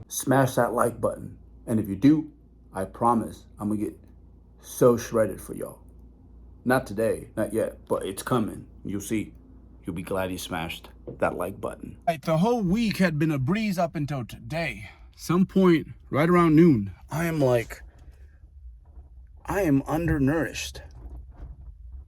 smash that like button. And if you do, I promise I'm gonna get so shredded for y'all. Not today, not yet, but it's coming. You'll see. You'll be glad you smashed that like button. Right, the whole week had been a breeze up until today. Some point right around noon, I am undernourished.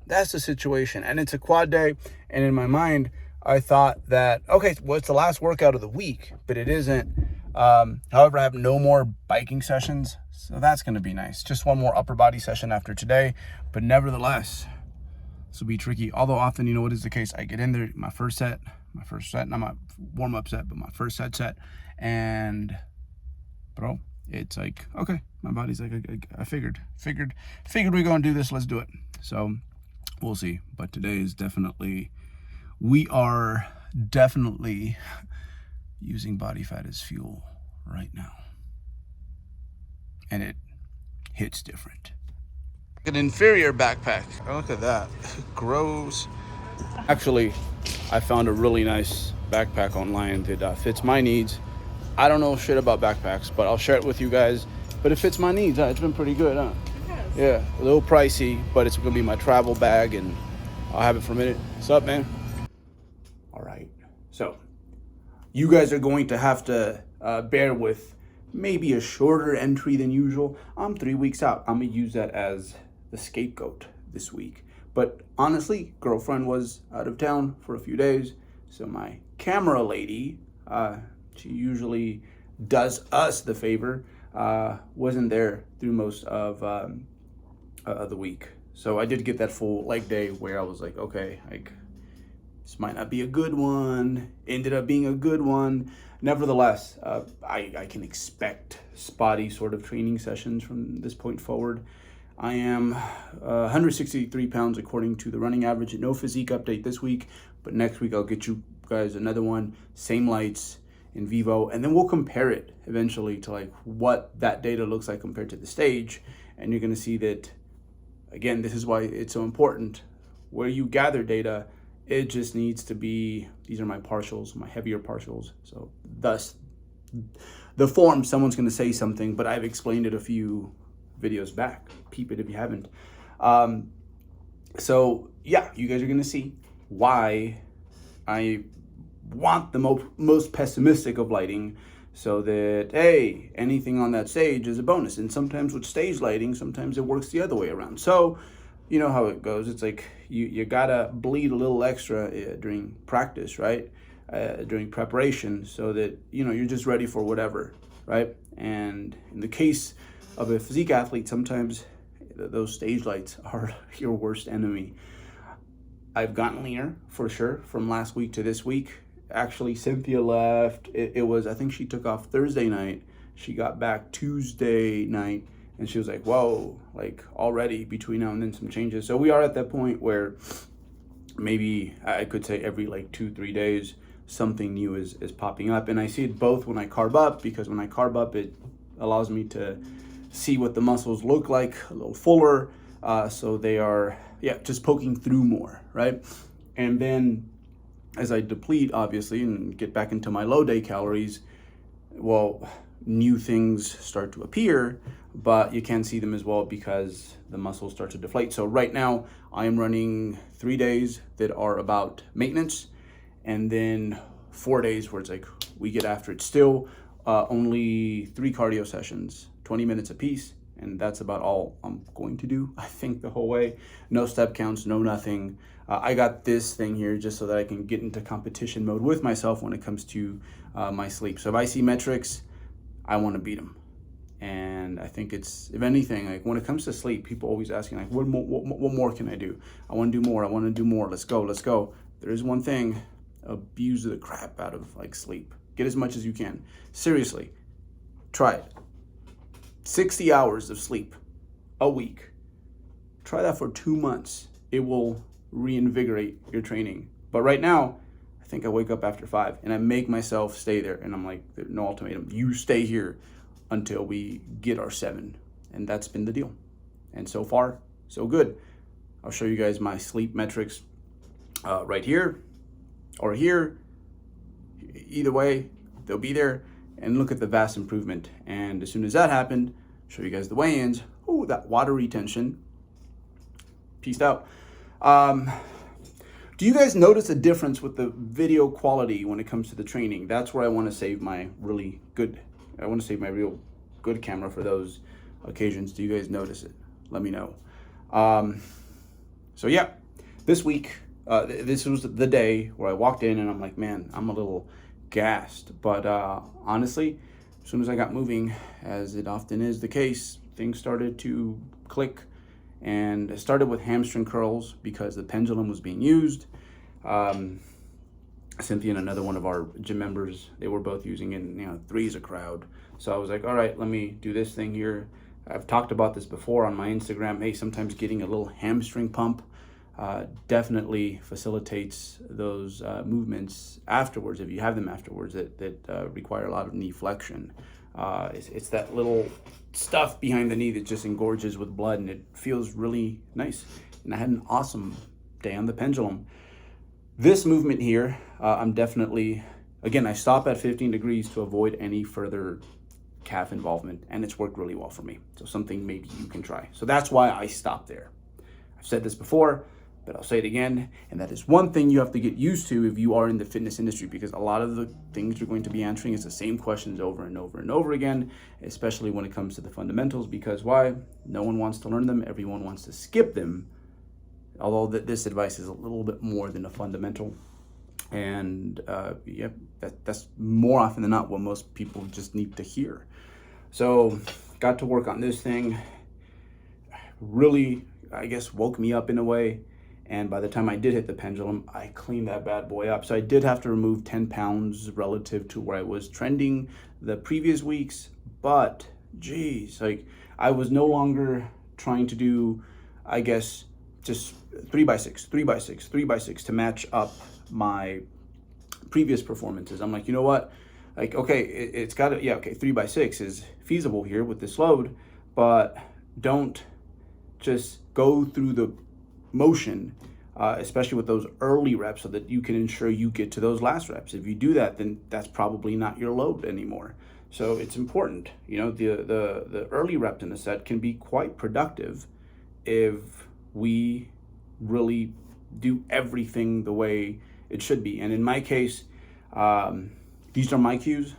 That's the situation. And it's a quad day. And in my mind, I thought that, okay, well, it's the last workout of the week, but it isn't. However, I have no more biking sessions. So that's going to be nice. Just one more upper body session after today. But nevertheless, this will be tricky. Although often, you know what is the case? I get in there, my first set, not my warm-up set, but my first set. And, bro, it's like, okay, my body's like, I figured we're going to do this. Let's do it. So we'll see. But today is we are definitely using body fat as fuel right now. And it hits different. An inferior backpack. Oh, look at that. Gross. Actually, I found a really nice backpack online that fits my needs. I don't know shit about backpacks, but I'll share it with you guys. But it fits my needs. It's been pretty good, huh? Yeah, a little pricey, but it's gonna be my travel bag, and I'll have it for a minute. What's up, man? All right. So, you guys are going to have to bear with maybe a shorter entry than usual. I'm 3 weeks out. I'm gonna use that as the scapegoat this week. But honestly, girlfriend was out of town for a few days, so my camera lady, she usually does us the favor, wasn't there through most of the week. So I did get that full leg day where I was like, okay, like this might not be a good one. Ended up being a good one. Nevertheless, I can expect spotty sort of training sessions from this point forward. I am 163 pounds according to the running average. No physique update this week, but next week I'll get you guys another one. Same lights in vivo, and then we'll compare it eventually to like what that data looks like compared to the stage. And you're gonna see that, again, this is why it's so important. Where you gather data, it just needs to be, these are my partials, my heavier partials. So thus, the form, someone's gonna say something, but I've explained it a few videos back. Peep it if you haven't. So yeah, you guys are gonna see why I want the most pessimistic of lighting, so that, hey, anything on that stage is a bonus. And sometimes with stage lighting, sometimes it works the other way around. So you know how it goes. It's like you gotta bleed a little extra during practice, right? During preparation, so that, you know, you're just ready for whatever, right? And in the case of a physique athlete, sometimes those stage lights are your worst enemy. I've gotten leaner for sure from last week to this week. Actually, Cynthia left. It was, I think she took off Thursday night. She got back Tuesday night, and she was like, whoa, like already between now and then some changes. So we are at that point where maybe I could say every like 2-3 days, something new is popping up. And I see it both when I carb up, because when I carb up, it allows me to see what the muscles look like a little fuller. So they are, yeah, just poking through more, right? And then as I deplete, obviously, and get back into my low day calories, well, new things start to appear, but you can't see them as well because the muscles start to deflate. So right now I am running 3 days that are about maintenance, and then 4 days where it's like we get after it. Still only 3 cardio sessions, 20 minutes apiece, and that's about all I'm going to do, I think, the whole way. No step counts, no nothing. I got this thing here just so that I can get into competition mode with myself when it comes to my sleep. So if I see metrics, I want to beat them. And I think it's, if anything, like when it comes to sleep, people always asking like, what more can I do? I want to do more. I want to do more. Let's go. There is one thing: abuse the crap out of like sleep. Get as much as you can. Seriously, try it. 60 hours of sleep a week. Try that for 2 months. It will reinvigorate your training. But right now, I think I wake up after 5 and I make myself stay there. And I'm like, no ultimatum. You stay here until we get our 7. And that's been the deal. And so far, so good. I'll show you guys my sleep metrics right here or here. Either way, they'll be there. and look at the vast improvement. And as soon as that happened, show you guys the weigh-ins. Oh, that water retention. Peaced out. Do you guys notice a difference with the video quality when it comes to the training? That's where I want to save my real good camera for those occasions. Do you guys notice it? Let me know. So yeah, this week, this was the day where I walked in and I'm like, man, I'm a little gassed. But honestly, as soon as I got moving, as it often is the case, things started to click. And it started with hamstring curls because the pendulum was being used. Cynthia and another one of our gym members, they were both using it, and three's a crowd. So I was like, all right, let me do this thing here. I've talked about this before on my Instagram. Hey, sometimes getting a little hamstring pump definitely facilitates those movements afterwards, if you have them afterwards, that require a lot of knee flexion. It's that little stuff behind the knee that just engorges with blood, and it feels really nice. And I had an awesome day on the pendulum. This movement here, I'm definitely, again, I stop at 15 degrees to avoid any further calf involvement, and it's worked really well for me. So something maybe you can try. So that's why I stopped there. I've said this before, but I'll say it again, and that is one thing you have to get used to if you are in the fitness industry, because a lot of the things you're going to be answering is the same questions over and over and over again, especially when it comes to the fundamentals, because why? No one wants to learn them, everyone wants to skip them, although this advice is a little bit more than a fundamental. And that's more often than not what most people just need to hear. So got to work on this thing, really, I guess, woke me up in a way. And by the time I did hit the pendulum, I cleaned that bad boy up. So I did have to remove 10 pounds relative to where I was trending the previous weeks. But geez, like I was no longer trying to do, I guess, just 3x6, 3x6, 3x6 to match up my previous performances. I'm like, you know what? Like, okay, it's got to, 3x6 is feasible here with this load, but don't just go through the motion, especially with those early reps, so that you can ensure you get to those last reps. If you do that, then that's probably not your load anymore. So it's important, the early rep in the set can be quite productive if we really do everything the way it should be. And in my case, these are my cues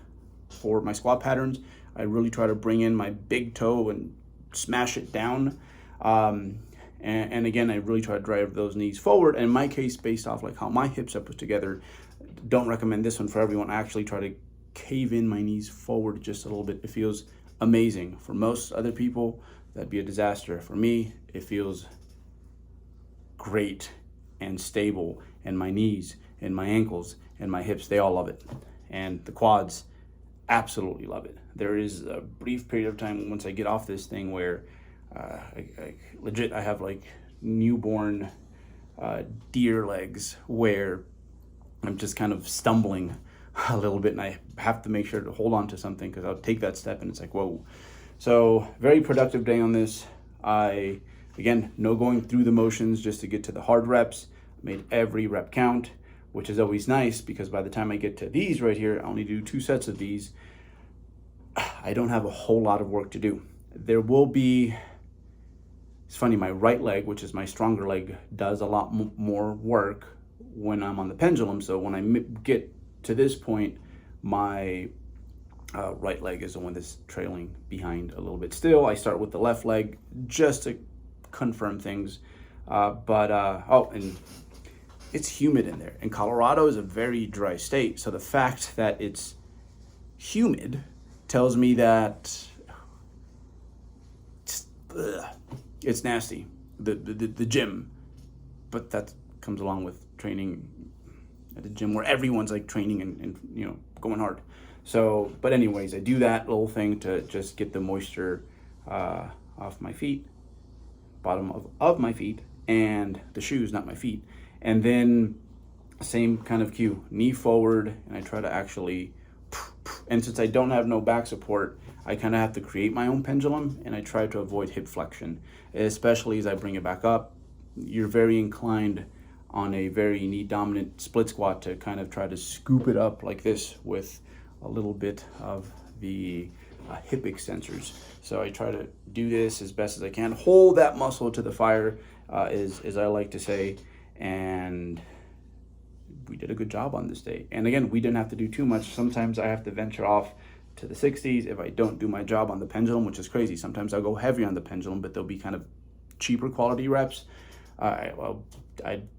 for my squat patterns. I really try to bring in my big toe and smash it down. And again, I really try to drive those knees forward. And in my case, based off like how my hips are put together, don't recommend this one for everyone. I actually try to cave in my knees forward just a little bit. It feels amazing. For most other people, that'd be a disaster. For me, it feels great and stable. And my knees and my ankles and my hips, they all love it. And the quads absolutely love it. There is a brief period of time once I get off this thing where I have like newborn deer legs, where I'm just kind of stumbling a little bit, and I have to make sure to hold on to something because I'll take that step and it's like, whoa. So very productive day on this. Again, no going through the motions just to get to the hard reps. Made every rep count, which is always nice because by the time I get to these right here, I only do 2 sets of these. I don't have a whole lot of work to do. There will be, it's funny, my right leg, which is my stronger leg, does a lot more work when I'm on the pendulum. So when I get to this point, my right leg is the one that's trailing behind a little bit still. I start with the left leg just to confirm things. And it's humid in there. And Colorado is a very dry state. So the fact that it's humid tells me that it's nasty, the gym. But that comes along with training at the gym where everyone's like training and going hard. So, but anyways, I do that little thing to just get the moisture off my feet, bottom of my feet, and the shoes, not my feet. And then same kind of cue, knee forward, and I try to actually, and since I don't have no back support, I kind of have to create my own pendulum, and I try to avoid hip flexion, especially as I bring it back up. You're very inclined on a very knee dominant split squat to kind of try to scoop it up like this with a little bit of the hip extensors. So I try to do this as best as I can, hold that muscle to the fire, as I like to say, and we did a good job on this day. And again, we didn't have to do too much. Sometimes I have to venture off to the 60s if I don't do my job on the pendulum, which is crazy. Sometimes I'll go heavy on the pendulum, but they'll be kind of cheaper quality reps. I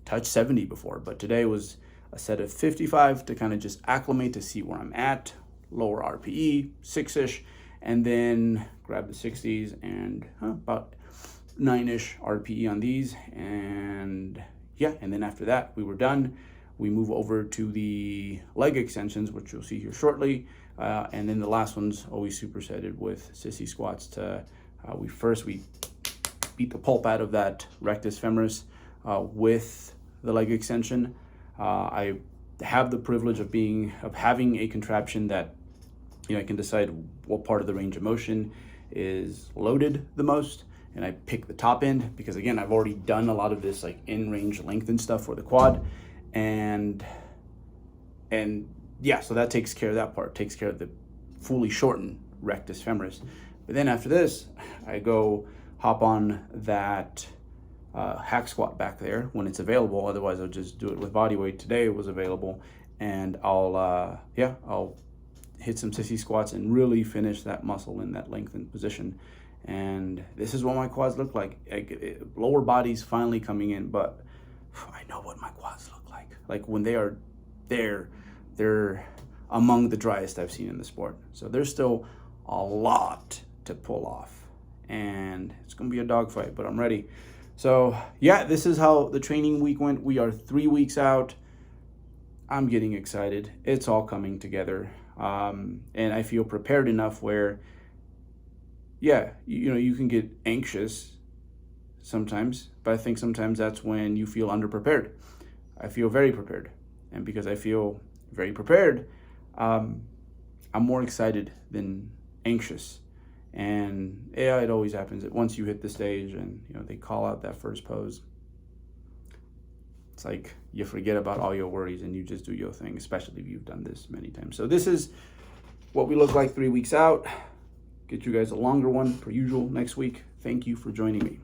touched 70 before, but today was a set of 55 to kind of just acclimate to see where I'm at, lower RPE, 6-ish, and then grab the 60s and about 9-ish RPE on these. And yeah, and then after that, we were done. We move over to the leg extensions, which you'll see here shortly. And then the last one's always supersetted with sissy squats. We beat the pulp out of that rectus femoris with the leg extension. I have the privilege of having a contraption that, I can decide what part of the range of motion is loaded the most, and I pick the top end because, again, I've already done a lot of this like in range lengthen stuff for the quad, and yeah, so that takes care of that part, takes care of the fully shortened rectus femoris. But then after this, I go hop on that hack squat back there when it's available. Otherwise, I'll just do it with body weight. Today it was available, and I'll hit some sissy squats and really finish that muscle in that lengthened position. And this is what my quads look like. Lower body's finally coming in, but I know what my quads look like. Like when they are there, they're among the driest I've seen in the sport. So there's still a lot to pull off, and it's gonna be a dogfight, but I'm ready. So yeah, this is how the training week went. We are 3 weeks out. I'm getting excited. It's all coming together. And I feel prepared enough where, yeah, you can get anxious sometimes, but I think sometimes that's when you feel underprepared. I feel very prepared. And because I feel very prepared, I'm more excited than anxious. And yeah, it always happens that once you hit the stage and they call out that first pose, it's like you forget about all your worries and you just do your thing, especially if you've done this many times. So this is what we look like 3 weeks out. Get you guys a longer one per usual next week. Thank you for joining me.